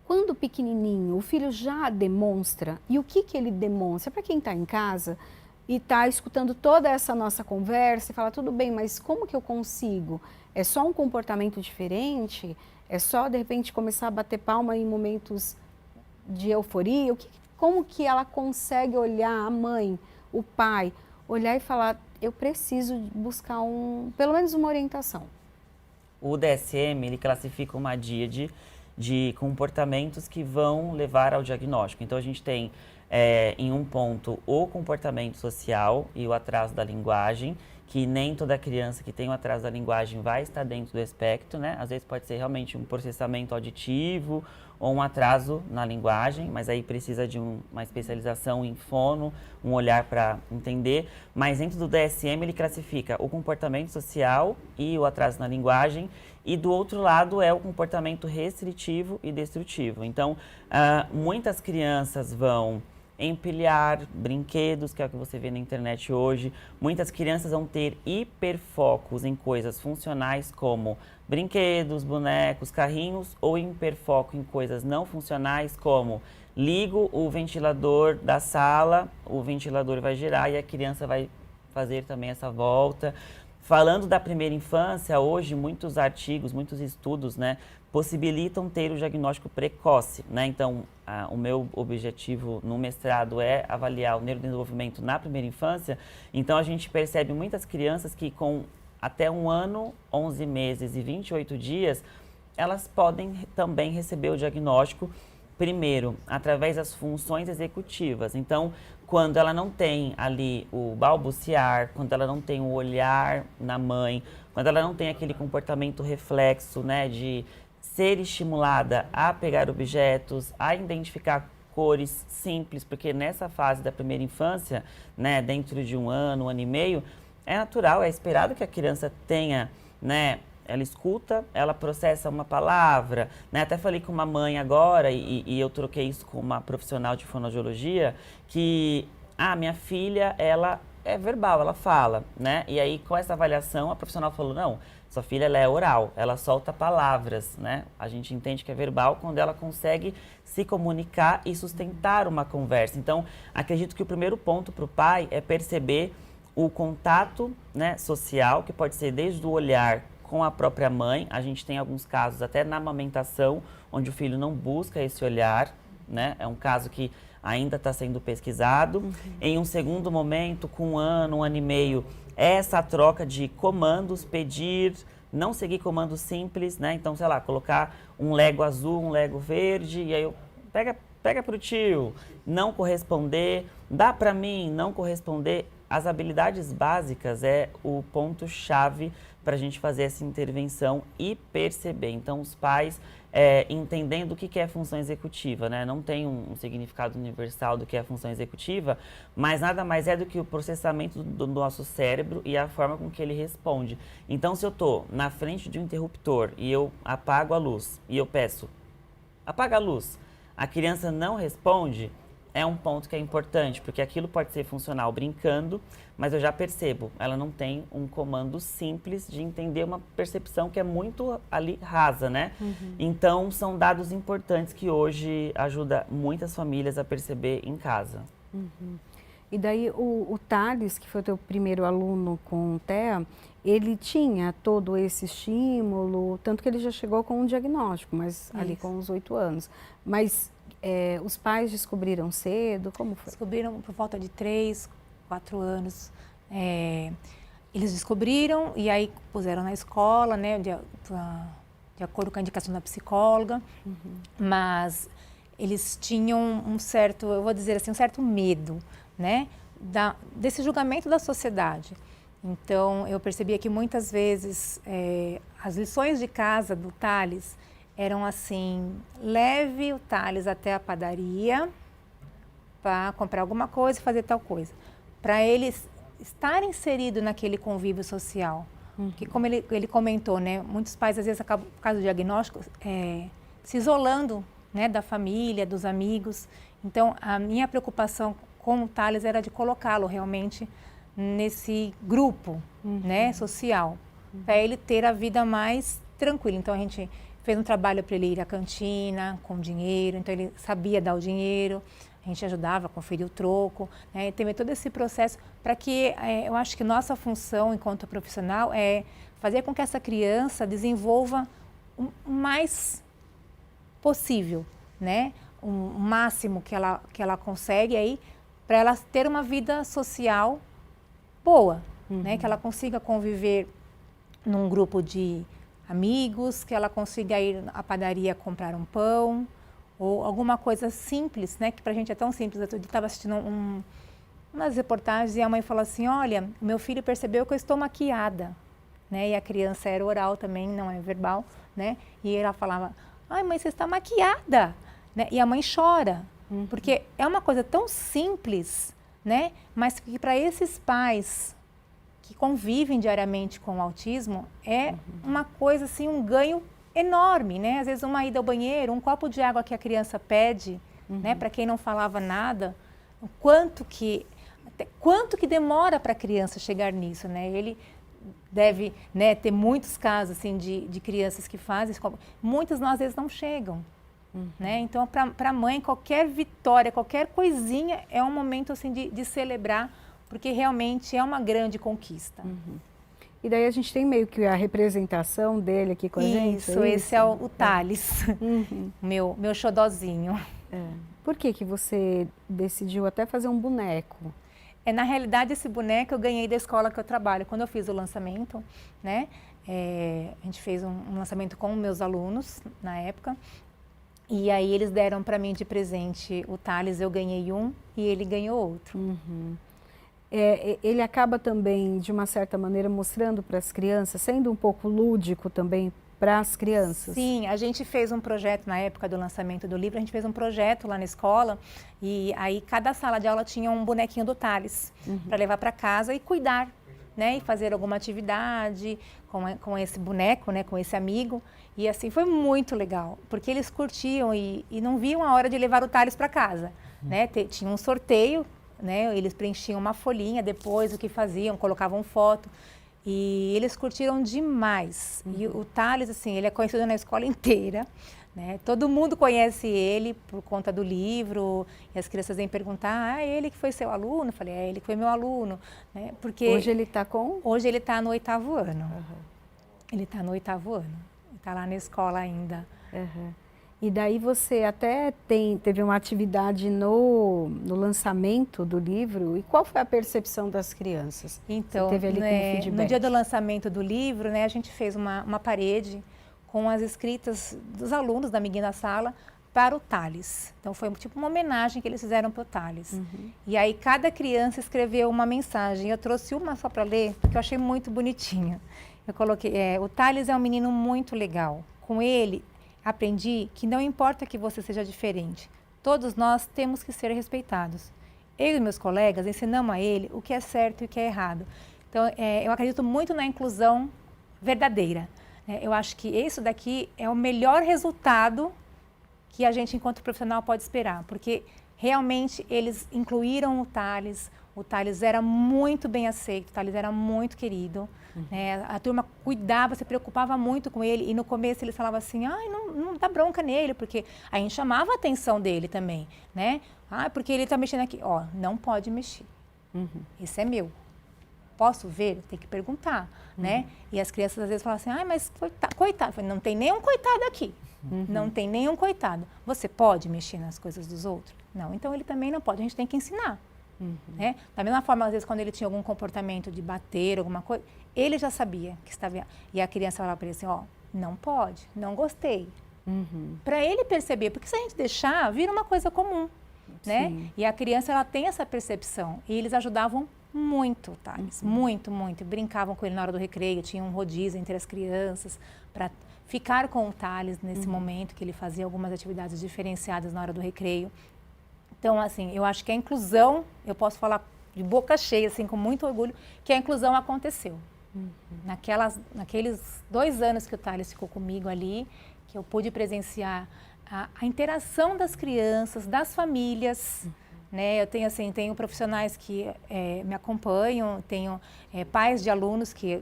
Speaker 1: Quando pequenininho, o filho já demonstra, e o que ele demonstra? Para quem está em casa e está escutando toda essa nossa conversa e fala, tudo bem, mas como que eu consigo? É só um comportamento diferente? É só, de repente, começar a bater palma em momentos de euforia? Como que ela consegue olhar a mãe, o pai, olhar e falar, eu preciso buscar pelo menos uma orientação?
Speaker 3: O DSM, ele classifica uma díade de comportamentos que vão levar ao diagnóstico. Então, a gente tem, em um ponto, o comportamento social e o atraso da linguagem, que nem toda criança que tem um atraso da linguagem vai estar dentro do espectro, né? Às vezes pode ser realmente um processamento auditivo ou um atraso na linguagem, mas aí precisa de uma especialização em fono, um olhar para entender. Mas dentro do DSM ele classifica o comportamento social e o atraso na linguagem, e do outro lado é o comportamento restritivo e destrutivo. Então, muitas crianças vão empilhar brinquedos, que é o que você vê na internet hoje. Muitas crianças vão ter hiperfocos em coisas funcionais como brinquedos, bonecos, carrinhos, ou hiperfoco em coisas não funcionais como ligo o ventilador da sala, o ventilador vai girar e a criança vai fazer também essa volta. Falando da primeira infância, hoje muitos artigos, muitos estudos, né, possibilitam ter o diagnóstico precoce, né? Então, o meu objetivo no mestrado é avaliar o neurodesenvolvimento na primeira infância. Então, a gente percebe muitas crianças que com até 1 ano, 11 meses e 28 dias, elas podem também receber o diagnóstico, primeiro, através das funções executivas. Então, quando ela não tem ali o balbuciar, quando ela não tem o olhar na mãe, mas ela não tem aquele comportamento reflexo, né, de ser estimulada a pegar objetos, a identificar cores simples, porque nessa fase da primeira infância, né, dentro de um ano e meio, é natural, é esperado que a criança tenha, né, ela escuta, ela processa uma palavra, né? Até falei com uma mãe agora, e eu troquei isso com uma profissional de fonoaudiologia, que, minha filha, ela é verbal, ela fala, né? E aí, com essa avaliação, a profissional falou, não, sua filha, ela é oral, ela solta palavras, né? A gente entende que é verbal quando ela consegue se comunicar e sustentar uma conversa. Então, acredito que o primeiro ponto para o pai é perceber o contato, né, social, que pode ser desde o olhar com a própria mãe. A gente tem alguns casos até na amamentação, onde o filho não busca esse olhar, né? É um caso que ainda está sendo pesquisado. Em um segundo momento, com um ano e meio, essa troca de comandos, pedir, não seguir comandos simples, né? Então, sei lá, colocar um Lego azul, um Lego verde, e aí eu pega pro tio, não corresponder, dá para mim, não corresponder. As habilidades básicas é o ponto-chave para a gente fazer essa intervenção e perceber. Então, os pais entendendo o que é função executiva, né? Não tem um significado universal do que é a função executiva, mas nada mais é do que o processamento do nosso cérebro e a forma com que ele responde. Então, se eu estou na frente de um interruptor e eu apago a luz e eu peço, apaga a luz, a criança não responde, é um ponto que é importante, porque aquilo pode ser funcional brincando, mas eu já percebo, ela não tem um comando simples de entender uma percepção que é muito ali rasa, né? Então, são dados importantes que hoje ajuda muitas famílias a perceber em casa.
Speaker 1: E daí o Thales, que foi o teu primeiro aluno com o TEA, ele tinha todo esse estímulo, tanto que ele já chegou com um diagnóstico, mas ali com uns 8 anos. Mas os pais descobriram cedo? Como foi?
Speaker 2: Descobriram por volta de 3, 4 anos. Eles descobriram e aí puseram na escola, né, de acordo com a indicação da psicóloga. Mas eles tinham um certo, eu vou dizer assim, um certo medo, né, desse julgamento da sociedade. Então, eu percebia que muitas vezes as lições de casa do Thales eram assim, leve o Thales até a padaria para comprar alguma coisa e fazer tal coisa. Para ele estar inserido naquele convívio social. Que como ele comentou, né, muitos pais às vezes acabam, por causa do diagnóstico, se isolando, né, da família, dos amigos. Então, a minha preocupação com o Thales era de colocá-lo realmente nesse grupo, né, social, para ele ter a vida mais tranquila. Então, a gente fez um trabalho para ele ir à cantina com dinheiro, então ele sabia dar o dinheiro, a gente ajudava a conferir o troco, né, teve todo esse processo para que, eu acho que nossa função enquanto profissional é fazer com que essa criança desenvolva o mais possível, né, o máximo que ela consegue aí, para ela ter uma vida social boa, né, que ela consiga conviver num grupo de amigos, que ela consiga ir à padaria comprar um pão ou alguma coisa simples, né, que pra gente é tão simples. Eu estava assistindo umas reportagens e a mãe falou assim, olha, meu filho percebeu que eu estou maquiada, né, e a criança era oral também, não é verbal, né, e ela falava, ai mãe, você está maquiada, né, e a mãe chora, porque é uma coisa tão simples, né, mas que para esses pais que convivem diariamente com o autismo, é uma coisa assim, um ganho enorme, né? Às vezes uma ida ao banheiro, um copo de água que a criança pede, né? Para quem não falava nada, quanto que demora para a criança chegar nisso, né? Ele deve, né, ter muitos casos assim de crianças que fazem, muitas às vezes não chegam, né? Então para a mãe qualquer vitória, qualquer coisinha é um momento assim de celebrar, porque realmente é uma grande conquista.
Speaker 1: E daí a gente tem meio que a representação dele aqui com a gente?
Speaker 2: Isso, esse é o Thales, meu xodozinho.
Speaker 1: Por que você decidiu até fazer um boneco?
Speaker 2: Na realidade, esse boneco eu ganhei da escola que eu trabalho. Quando eu fiz o lançamento, né, a gente fez um lançamento com meus alunos na época, e aí eles deram para mim de presente o Thales, eu ganhei um e ele ganhou outro.
Speaker 1: ele acaba também, de uma certa maneira, mostrando para as crianças, sendo um pouco lúdico também para as crianças?
Speaker 2: Sim, a gente fez um projeto na época do lançamento do livro, a gente fez um projeto lá na escola e aí cada sala de aula tinha um bonequinho do Thales para levar para casa e cuidar, né? E fazer alguma atividade com esse boneco, né? Com esse amigo. E assim, foi muito legal, porque eles curtiam e não viam a hora de levar o Thales para casa, né? Tinha um sorteio, né? Eles preenchiam uma folhinha depois, o que faziam, colocavam foto. E eles curtiram demais. E o Thales, assim, ele é conhecido na escola inteira, né? Todo mundo conhece ele por conta do livro. E as crianças vêm perguntar, ah, ele que foi seu aluno? Eu falei, é, ele que foi meu aluno. Né? Porque
Speaker 1: hoje ele está com?
Speaker 2: Hoje ele está no 8º ano. Ele está no 8º ano. Está lá na escola ainda.
Speaker 1: E daí você até teve uma atividade no lançamento do livro. E qual foi a percepção das crianças?
Speaker 2: Então,
Speaker 1: você teve ali como feedback?
Speaker 2: No dia do lançamento do livro, né, a gente fez uma parede com as escritas dos alunos da amiguinha da sala para o Thales. Então, foi tipo uma homenagem que eles fizeram para o Thales. E aí, cada criança escreveu uma mensagem. Eu trouxe uma só para ler, porque eu achei muito bonitinha. Eu coloquei, o Thales é um menino muito legal. Com ele, aprendi que não importa que você seja diferente, todos nós temos que ser respeitados. Eu e meus colegas ensinamos a ele o que é certo e o que é errado. Então, eu acredito muito na inclusão verdadeira. Eu acho que isso daqui é o melhor resultado que a gente, enquanto profissional, pode esperar, porque realmente eles incluíram o Thales era muito bem aceito, o Thales era muito querido. Né? A turma cuidava, se preocupava muito com ele e no começo eles falavam assim, não dá bronca nele, porque a gente chamava a atenção dele também, né? Porque ele está mexendo aqui. Ó, não pode mexer. Esse é meu. Posso ver? Tem que perguntar, né? E as crianças às vezes falam assim, mas coitado. Eu falei, não tem nenhum coitado aqui. Não tem nenhum coitado. Você pode mexer nas coisas dos outros? Não, então ele também não pode. A gente tem que ensinar. Né? Da mesma forma, às vezes, quando ele tinha algum comportamento de bater, alguma coisa, ele já sabia que estava... E a criança falava para ele assim, não pode, não gostei. Para ele perceber, porque se a gente deixar, vira uma coisa comum, né? E a criança, ela tem essa percepção. E eles ajudavam muito, Thales, muito, muito. Brincavam com ele na hora do recreio, tinha um rodízio entre as crianças para ficar com o Thales nesse momento, que ele fazia algumas atividades diferenciadas na hora do recreio. Então, assim, eu acho que a inclusão, eu posso falar de boca cheia, assim, com muito orgulho, que a inclusão aconteceu. Naqueles 2 anos que o Thales ficou comigo ali, que eu pude presenciar a interação das crianças, das famílias, né? Eu tenho profissionais que me acompanham, tenho pais de alunos que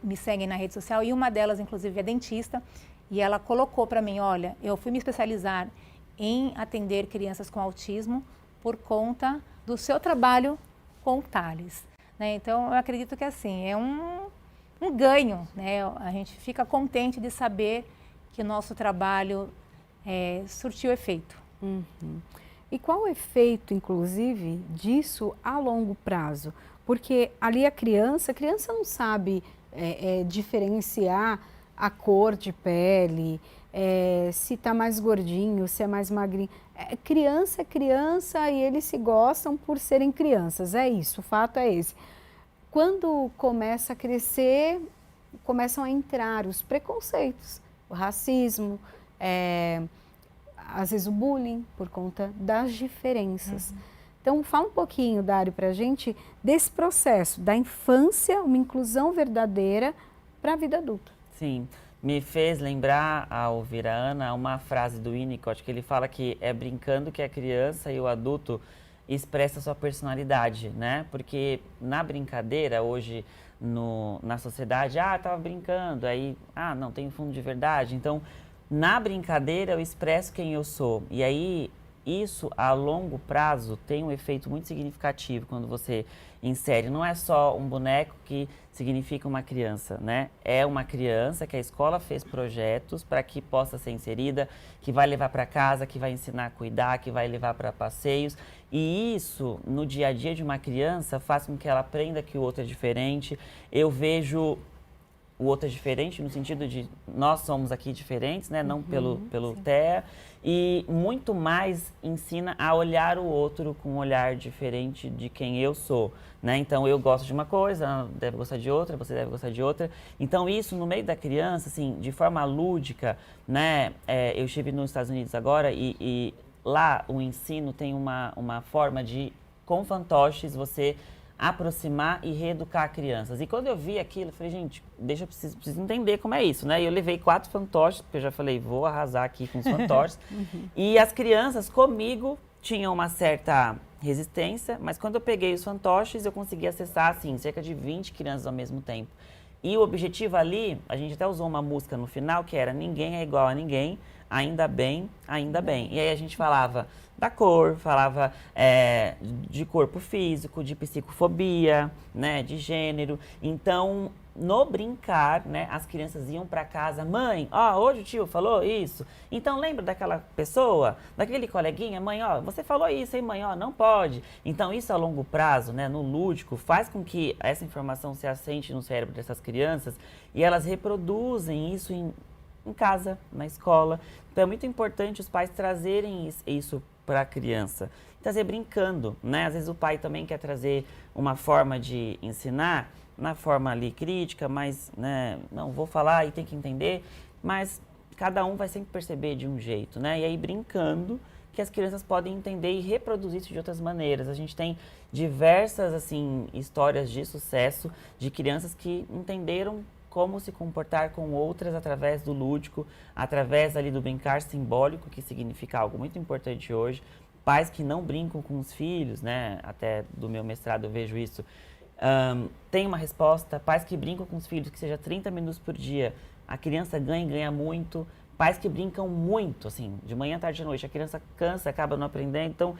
Speaker 2: me seguem na rede social, e uma delas, inclusive, é dentista, e ela colocou para mim, olha, eu fui me especializar em atender crianças com autismo por conta do seu trabalho com o Thales. Né? Então, eu acredito que assim, é um ganho. Né? A gente fica contente de saber que o nosso trabalho surtiu efeito.
Speaker 1: E qual o efeito, inclusive, disso a longo prazo? Porque ali a criança não sabe diferenciar a cor de pele, se está mais gordinho, se é mais magrinho. Criança é criança e eles se gostam por serem crianças, é isso, o fato é esse. Quando começa a crescer, começam a entrar os preconceitos, o racismo, às vezes o bullying, por conta das diferenças. Então, fala um pouquinho, Dário, para a gente desse processo, da infância, uma inclusão verdadeira para a vida adulta.
Speaker 3: Sim. Me fez lembrar, ao ouvir a Ana, uma frase do Winnicott, que ele fala que é brincando que a criança e o adulto expressam sua personalidade, né? Porque na brincadeira, hoje, na sociedade, tava brincando, aí, não, tem fundo de verdade. Então, na brincadeira, eu expresso quem eu sou. E aí, isso, a longo prazo, tem um efeito muito significativo quando você insere. Não é só um boneco que significa uma criança, né? É uma criança que a escola fez projetos para que possa ser inserida, que vai levar para casa, que vai ensinar a cuidar, que vai levar para passeios. E isso, no dia a dia de uma criança, faz com que ela aprenda que o outro é diferente. Eu vejo o outro é diferente, no sentido de nós somos aqui diferentes, né? Não pelo TEA. E muito mais ensina a olhar o outro com um olhar diferente de quem eu sou, né? Então, eu gosto de uma coisa, ela deve gostar de outra, você deve gostar de outra. Então, isso no meio da criança, assim, de forma lúdica, né? Eu estive nos Estados Unidos agora e lá o ensino tem uma forma de, com fantoches, você aproximar e reeducar crianças. E quando eu vi aquilo, eu falei, gente, preciso entender como é isso, né? E eu levei 4 fantoches, porque eu já falei, vou arrasar aqui com os fantoches. E as crianças comigo tinham uma certa resistência, mas quando eu peguei os fantoches, eu consegui acessar, assim, cerca de 20 crianças ao mesmo tempo. E o objetivo ali, a gente até usou uma música no final, que era ninguém é igual a ninguém, ainda bem, ainda bem. E aí a gente falava da cor, falava de corpo físico, de psicofobia, né, de gênero. Então, no brincar, né, as crianças iam para casa, mãe, ó, hoje o tio falou isso. Então, lembra daquela pessoa, daquele coleguinha? Mãe, ó, você falou isso, hein, mãe, ó, não pode. Então, isso a longo prazo, né, no lúdico, faz com que essa informação se assente no cérebro dessas crianças e elas reproduzem isso em casa, na escola. Então, é muito importante os pais trazerem isso para a criança, trazer brincando, né? Às vezes o pai também quer trazer uma forma de ensinar, na forma ali crítica, mas, né, não vou falar e tem que entender, mas cada um vai sempre perceber de um jeito, né? E aí brincando que as crianças podem entender e reproduzir isso de outras maneiras. A gente tem diversas, assim, histórias de sucesso de crianças que entenderam como se comportar com outras através do lúdico, através ali do brincar simbólico, que significa algo muito importante hoje. Pais que não brincam com os filhos, né? Até do meu mestrado eu vejo isso. Tem uma resposta. Pais que brincam com os filhos, que seja 30 minutos por dia. A criança ganha e ganha muito. Pais que brincam muito, assim, de manhã, tarde e noite. A criança cansa, acaba não aprendendo. Então,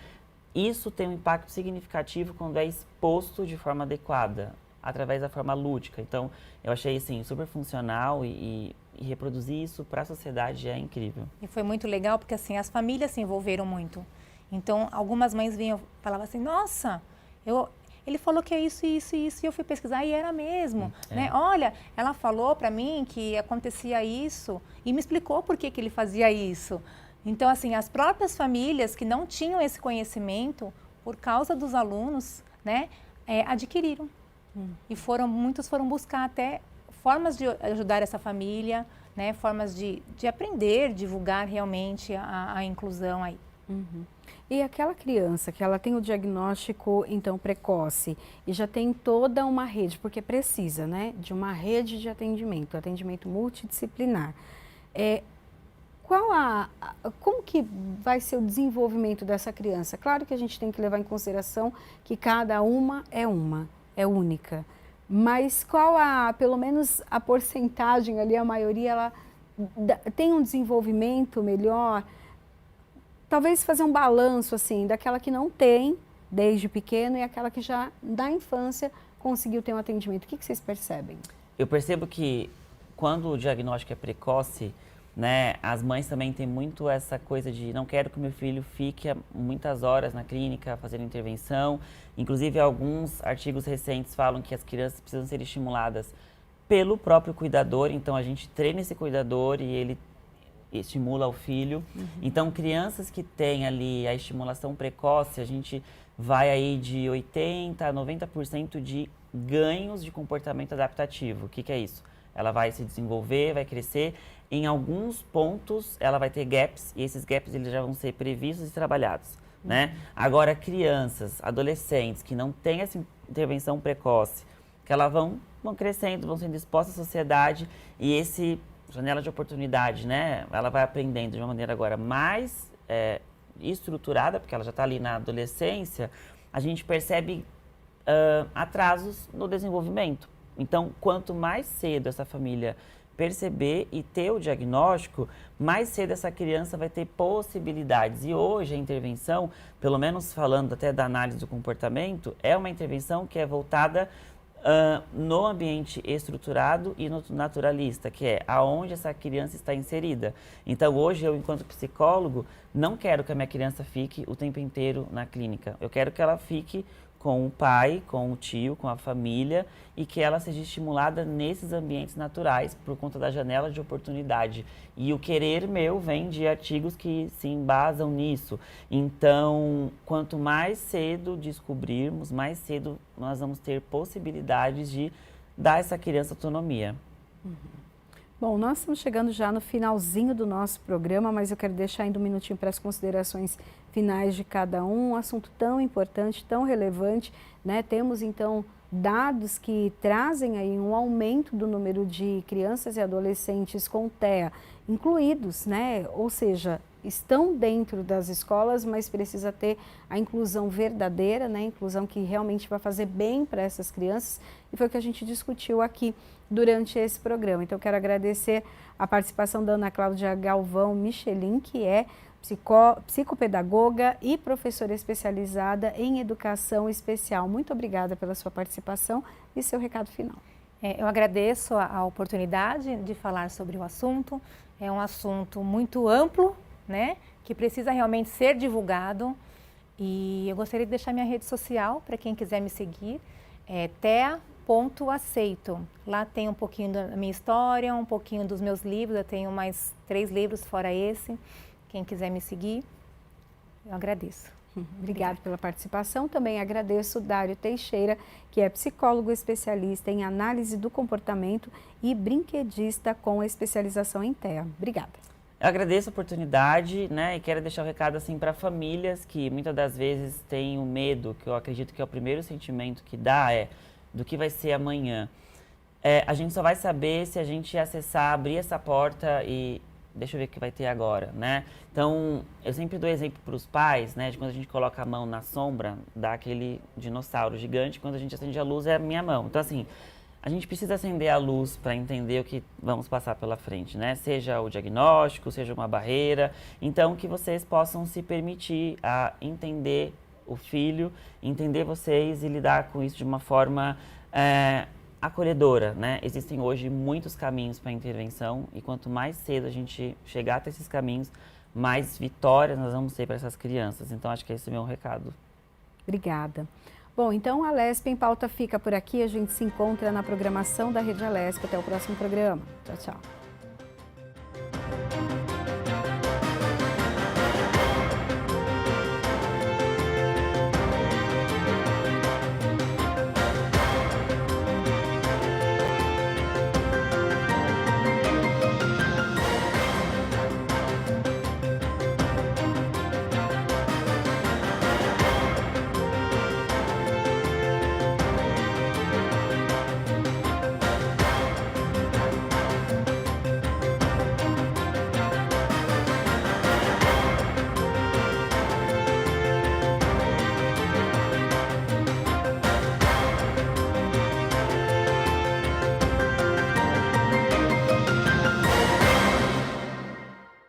Speaker 3: isso tem um impacto significativo quando é exposto de forma adequada, através da forma lúdica. Então, eu achei, assim, super funcional e reproduzir isso para a sociedade é incrível.
Speaker 2: E foi muito legal porque, assim, as famílias se envolveram muito. Então, algumas mães vinham, falavam assim, nossa, ele falou que é isso, isso e isso, e eu fui pesquisar e era mesmo, né? Olha, ela falou para mim que acontecia isso e me explicou por que ele fazia isso. Então, assim, as próprias famílias que não tinham esse conhecimento, por causa dos alunos, né, adquiriram. E muitos foram buscar até formas de ajudar essa família, né, formas de aprender, divulgar realmente a inclusão aí.
Speaker 1: E aquela criança que ela tem o diagnóstico, então, precoce e já tem toda uma rede, porque precisa, né, de uma rede de atendimento multidisciplinar. Como que vai ser o desenvolvimento dessa criança? Claro que a gente tem que levar em consideração que cada uma é única, mas qual pelo menos a porcentagem ali, a maioria, ela tem um desenvolvimento melhor? Talvez fazer um balanço, assim, daquela que não tem desde pequeno e aquela que já da infância conseguiu ter um atendimento. O que vocês percebem?
Speaker 3: Eu percebo que quando o diagnóstico é precoce, né, as mães também têm muito essa coisa de não quero que meu filho fique muitas horas na clínica fazendo intervenção. Inclusive, alguns artigos recentes falam que as crianças precisam ser estimuladas pelo próprio cuidador. Então, a gente treina esse cuidador e ele estimula o filho. Então, crianças que têm ali a estimulação precoce, a gente vai aí de 80% a 90% de ganhos de comportamento adaptativo. O que é isso? Ela vai se desenvolver, vai crescer. Em alguns pontos, ela vai ter gaps, e esses gaps eles já vão ser previstos e trabalhados, né? Agora, crianças, adolescentes que não têm essa intervenção precoce, que elas vão crescendo, vão sendo expostas à sociedade, e esse janela de oportunidade, né? Ela vai aprendendo de uma maneira agora mais estruturada, porque ela já está ali na adolescência, a gente percebe atrasos no desenvolvimento. Então, quanto mais cedo essa família perceber e ter o diagnóstico, mais cedo essa criança vai ter possibilidades. E hoje a intervenção, pelo menos falando até da análise do comportamento, é uma intervenção que é voltada no ambiente estruturado e no naturalista, que é aonde essa criança está inserida. Então, hoje, eu, enquanto psicólogo, não quero que a minha criança fique o tempo inteiro na clínica. Eu quero que ela fique com o pai, com o tio, com a família, e que ela seja estimulada nesses ambientes naturais por conta da janela de oportunidade. E o querer meu vem de artigos que se embasam nisso. Então, quanto mais cedo descobrirmos, mais cedo nós vamos ter possibilidades de dar a essa criança autonomia.
Speaker 1: Bom, nós estamos chegando já no finalzinho do nosso programa, mas eu quero deixar ainda um minutinho para as considerações finais de cada um assunto tão importante, tão relevante, né? Temos então dados que trazem aí um aumento do número de crianças e adolescentes com TEA incluídos, né? Ou seja, estão dentro das escolas, mas precisa ter a inclusão verdadeira, né? Inclusão que realmente vai fazer bem para essas crianças, e foi o que a gente discutiu aqui durante esse programa. Então, quero agradecer a participação da Ana Cláudia Galvão Michelin, que é psicopedagoga e professora especializada em educação especial. Muito obrigada pela sua participação e seu recado final.
Speaker 2: Eu agradeço a oportunidade de falar sobre o assunto. É um assunto muito amplo, né, que precisa realmente ser divulgado, e eu gostaria de deixar minha rede social para quem quiser me seguir, é tea.aceito. Lá tem um pouquinho da minha história, um pouquinho dos meus livros, eu tenho mais 3 livros fora esse. Quem quiser me seguir, eu agradeço.
Speaker 1: Obrigada pela participação. Também agradeço o Dário Teixeira, que é psicólogo especialista em análise do comportamento e brinquedista com especialização em TEA. Obrigada.
Speaker 3: Eu agradeço a oportunidade, né, e quero deixar um recado assim para famílias que muitas das vezes têm o medo, que eu acredito que é o primeiro sentimento que dá, do que vai ser amanhã. A gente só vai saber se a gente acessar, abrir essa porta e deixa eu ver o que vai ter agora, né? Então, eu sempre dou exemplo para os pais, né, de quando a gente coloca a mão na sombra, dá aquele dinossauro gigante, quando a gente acende a luz é a minha mão. Então, assim, a gente precisa acender a luz para entender o que vamos passar pela frente, né? Seja o diagnóstico, seja uma barreira. Então, que vocês possam se permitir a entender o filho, entender vocês e lidar com isso de uma forma acolhedora, né? Existem hoje muitos caminhos para intervenção, e quanto mais cedo a gente chegar até esses caminhos, mais vitórias nós vamos ter para essas crianças. Então, acho que esse é o meu recado.
Speaker 1: Obrigada. Bom, então a Alesp em Pauta fica por aqui. A gente se encontra na programação da Rede Alesp. Até o próximo programa. Tchau, tchau.